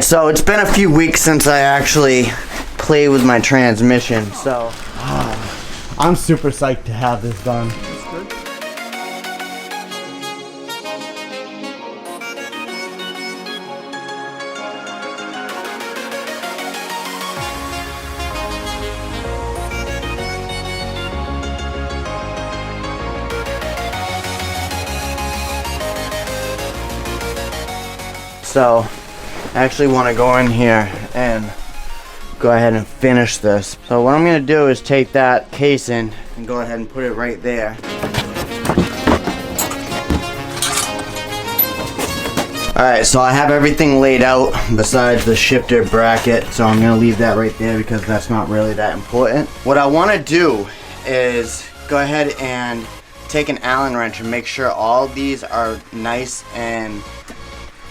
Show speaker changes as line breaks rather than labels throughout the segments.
So it's been a few weeks since I actually played with my transmission, so I'm super psyched to have this done. So I actually want to go in here and go ahead and finish this. So what I'm going to do is take that casing and go ahead and put it right there. Alright, so I have everything laid out besides the shifter bracket, so I'm going to leave that right there because that's not really that important. What I want to do is go ahead and take an Allen wrench and make sure all these are nice and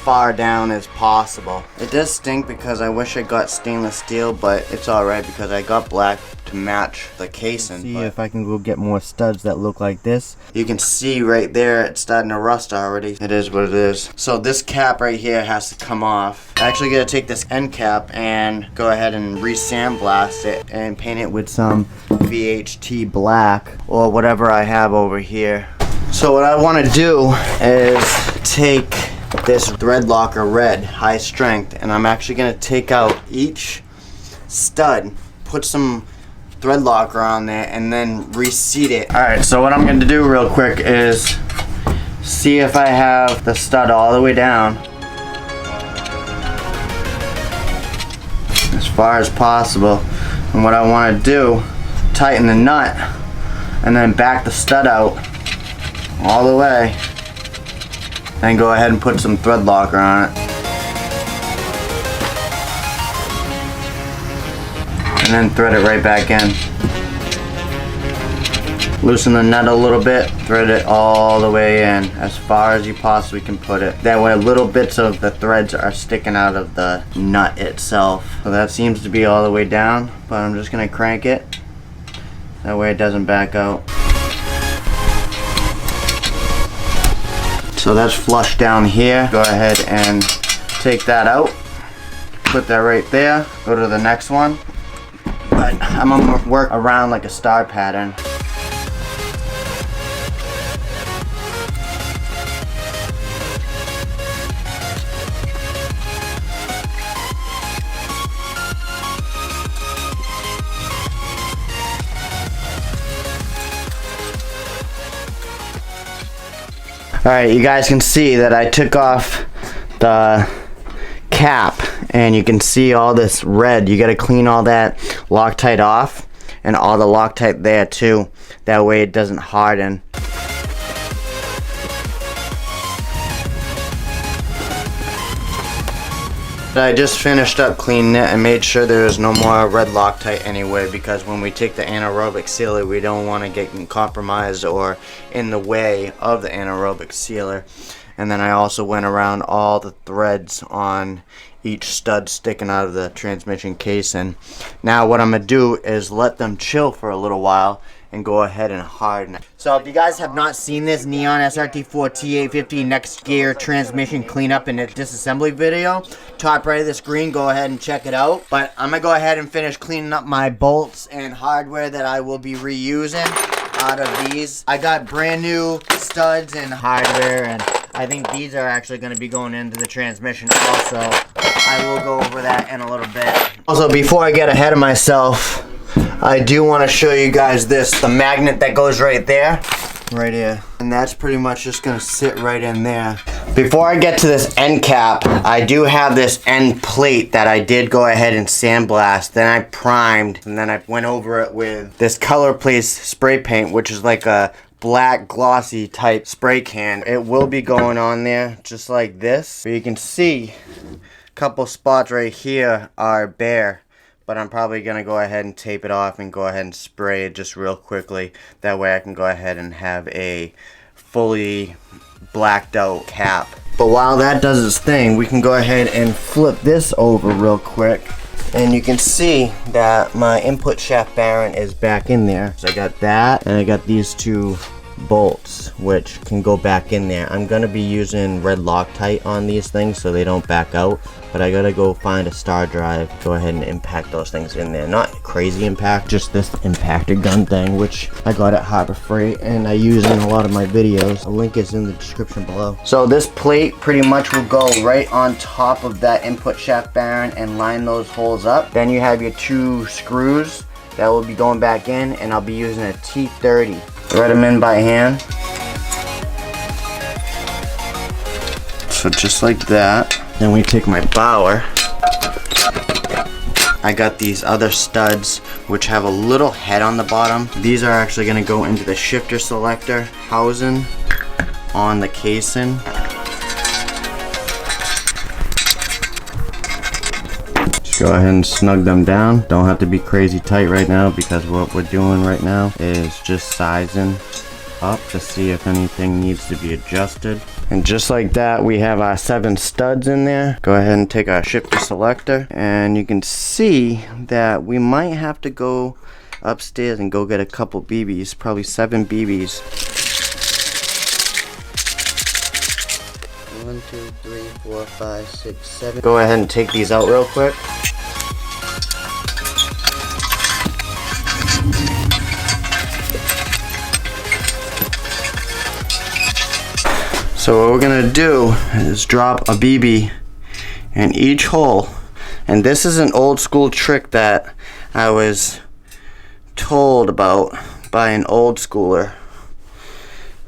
far down as possible. It does stink because I wish I got stainless steel, but it's alright because I got black to match the casing. See if I can go get more studs that look like this. You can see right there it's starting to rust already. It is what it is. So this cap right here has to come off. I actually gotta take this end cap and go ahead and re-sandblast it and paint it with some VHT black or whatever I have over here. So what I want to do is take this thread locker red high strength, and I'm actually going to take out each stud, put some thread locker on there, and then reseat it. Alright, so what I'm going to do real quick is see if I have the stud all the way down as far as possible. And what I want to do, tighten the nut and then back the stud out all the way. And go ahead and put some thread locker on it. And then thread it right back in. Loosen the nut a little bit, thread it all the way in as far as you possibly can put it. That way little bits of the threads are sticking out of the nut itself. So that seems to be all the way down, but I'm just gonna crank it. That way it doesn't back out. So that's flush down here. Go ahead and take that out. Put that right there. Go to the next one. But I'm gonna work around like a star pattern. Alright, you guys can see that I took off the cap and you can see all this red. You gotta clean all that Loctite off and all the Loctite there too. That way it doesn't harden. I just finished up cleaning it and made sure there was no more red Loctite anyway, because when we take the anaerobic sealer we don't want to get compromised or in the way of the anaerobic sealer. And then I also went around all the threads on each stud sticking out of the transmission casing. Now what I'm going to do is let them chill for a little while and go ahead and harden it. So if you guys have not seen this Neon SRT4 T850 next gear transmission cleanup and disassembly video, top right of the screen, go ahead and check it out. But I'm gonna go ahead and finish cleaning up my bolts and hardware that I will be reusing out of these. I got brand new studs and hardware, and I think these are actually going to be going into the transmission also. I will go over that in a little bit. Also, before I get ahead of myself, I do want to show you guys this, the magnet that goes right there, right here. And that's pretty much just going to sit right in there. Before I get to this end cap, I do have this end plate that I did go ahead and sandblast. Then I primed, and then I went over it with this Color Place spray paint, which is like a black glossy type spray can. It will be going on there just like this. But you can see a couple spots right here are bare. But I'm probably going to go ahead and tape it off and go ahead and spray it just real quickly. That way I can go ahead and have a fully blacked out cap. But while that does its thing, we can go ahead and flip this over real quick. And you can see that my input shaft bearing is back in there. So I got that, and I got these two bolts which can go back in there. I'm gonna be using red Loctite on these things so they don't back out, but I gotta go find a star drive, go ahead and impact those things in there. Not crazy impact, just this impactor gun thing, which I got at Harbor Freight and I use in a lot of my videos. A link is in the description below. So this plate pretty much will go right on top of that input shaft bearing and line those holes up. Then you have your 2 screws that will be going back in, and I'll be using a T850. Thread them in by hand. So just like that. Then we take my bower. I got these other studs which have a little head on the bottom. These are actually going to go into the shifter selector housing on the casing. Just go ahead and snug them down. Don't have to be crazy tight right now, because what we're doing right now is just sizing up to see if anything needs to be adjusted. And just like that, we have our 7 studs in there. Go ahead and take our shifter selector, and you can see that we might have to go upstairs and go get a couple BBs, probably 7 BBs. 1, 2, 3, 4, 5, 6, 7. Go ahead and take these out real quick. So what we're gonna do is drop a BB in each hole, and this is an old school trick that I was told about by an old schooler.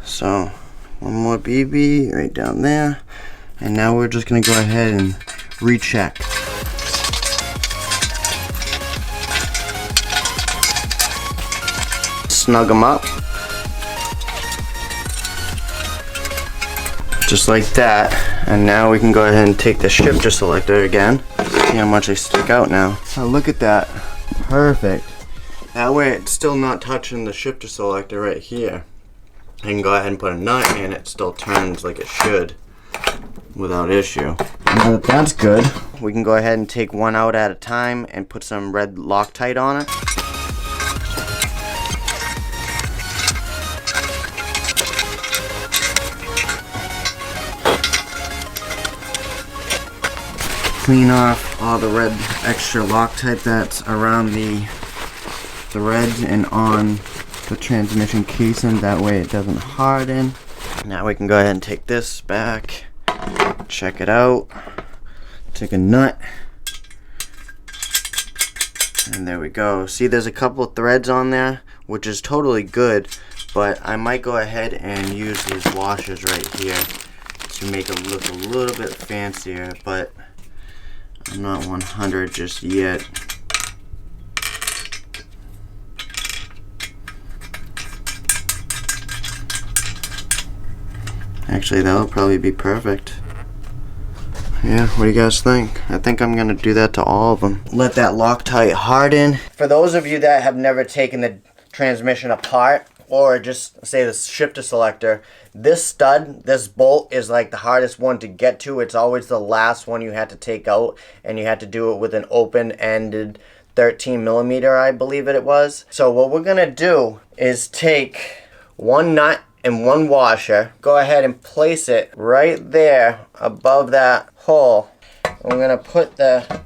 So 1 more BB right down there, and now we're just gonna go ahead and recheck. Snug them up. Just like that. And now we can go ahead and take the shifter selector again. See how much they stick out now. Oh, look at that. Perfect. That way it's still not touching the shifter selector right here. I can go ahead and put a nut and it still turns like it should without issue. Now that that's good, we can go ahead and take one out at a time and put some red Loctite on it. Clean off all the red extra Loctite that's around the threads and on the transmission casing, that way it doesn't harden. Now we can go ahead and take this back, check it out, take a nut, and there we go. See, there's a couple of threads on there, which is totally good, but I might go ahead and use these washers right here to make it look a little bit fancier, but I'm not 100 just yet. Actually, that'll probably be perfect. Yeah, what do you guys think? I think I'm gonna do that to all of them. Let that Loctite harden. For those of you that have never taken the transmission apart, or just say the shifter selector, this stud, this bolt is like the hardest one to get to. It's always the last one you had to take out, and you had to do it with an open-ended 13mm, I believe it was. So what we're gonna do is take 1 nut and 1 washer, go ahead and place it right there above that hole. We're gonna put the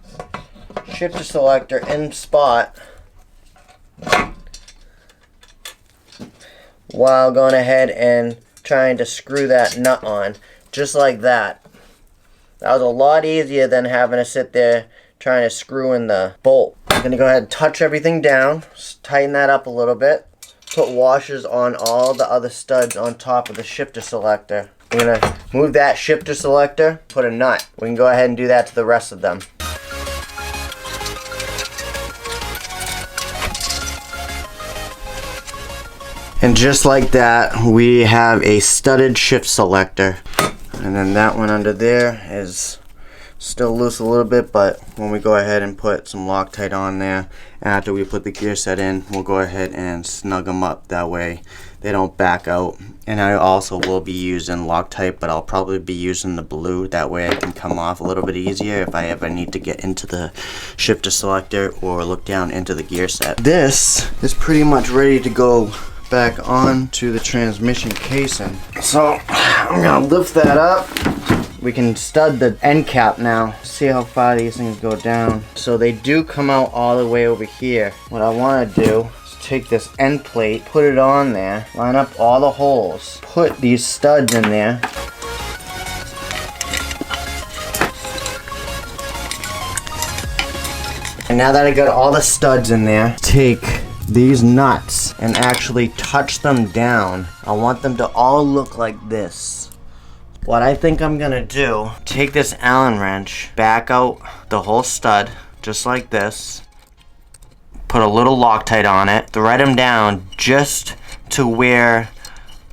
shifter selector in spot while going ahead and trying to screw that nut on, just like that. That was a lot easier than having to sit there trying to screw in the bolt. I'm gonna go ahead and touch everything down, tighten that up a little bit, put washers on all the other studs on top of the shifter selector. We're gonna move that shifter selector, put a nut. We can go ahead and do that to the rest of them. And just like that, we have a studded shift selector. And then that one under there is still loose a little bit, but when we go ahead and put some Loctite on there, after we put the gear set in, we'll go ahead and snug them up. That way they don't back out. And I also will be using Loctite, but I'll probably be using the blue. That way I can come off a little bit easier if I ever need to get into the shifter selector or look down into the gear set. This is pretty much ready to go back on to the transmission casing. So I'm gonna lift that up. We can stud the end cap now. See how far these things go down. So they do come out all the way over here. What I want to do is take this end plate, put it on there, line up all the holes, put these studs in there. And now that I got all the studs in there, take these nuts and actually touch them down. I want them to all look like this. What I think I'm gonna do, take this Allen wrench, back out the whole stud, just like this, put a little Loctite on it, thread them down just to where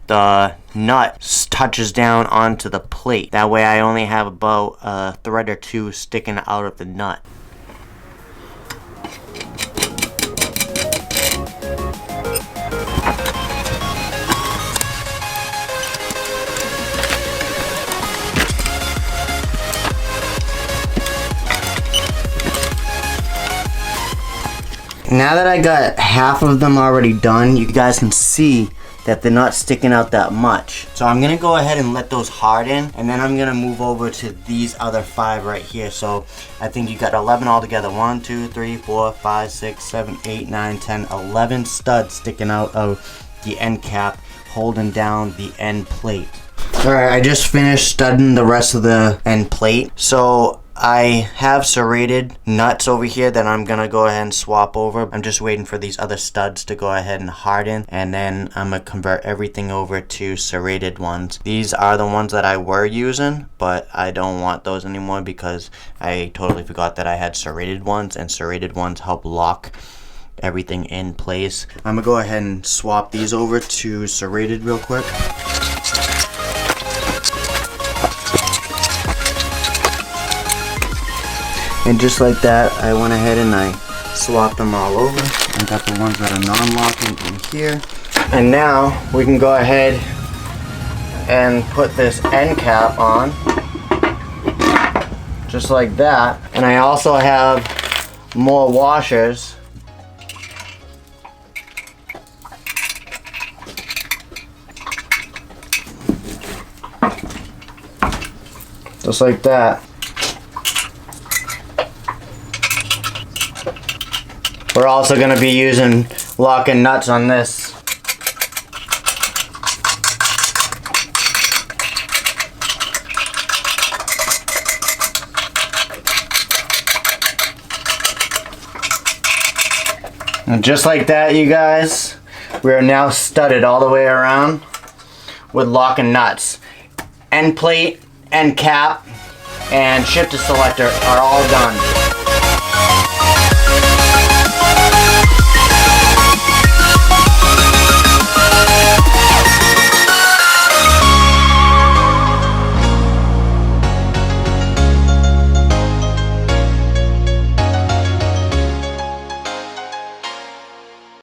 the nut touches down onto the plate. That way I only have about a thread or two sticking out of the nut. Now that I got half of them already done, you guys can see that they're not sticking out that much. So I'm gonna go ahead and let those harden, and then I'm gonna move over to these other 5 right here. So I think you got 11 altogether. 1, 2, 3, 4, 5, 6, 7, 8, 9, 10, 11 studs sticking out of the end cap, holding down the end plate. Alright, I just finished studding the rest of the end plate. So I have serrated nuts over here that I'm gonna go ahead and swap over. I'm just waiting for these other studs to go ahead and harden, and then I'm gonna convert everything over to serrated ones. These are the ones that I were using, but I don't want those anymore because I totally forgot that I had serrated ones, and serrated ones help lock everything in place. I'm gonna go ahead and swap these over to serrated real quick. And just like that, I went ahead and I swapped them all over. I got the ones that are non-locking in here. And now we can go ahead and put this end cap on, just like that. And I also have more washers. Just like that. We're also going to be using locking nuts on this. And just like that, you guys, we are now studded all the way around with locking nuts. End plate, end cap, and shifter selector are all done.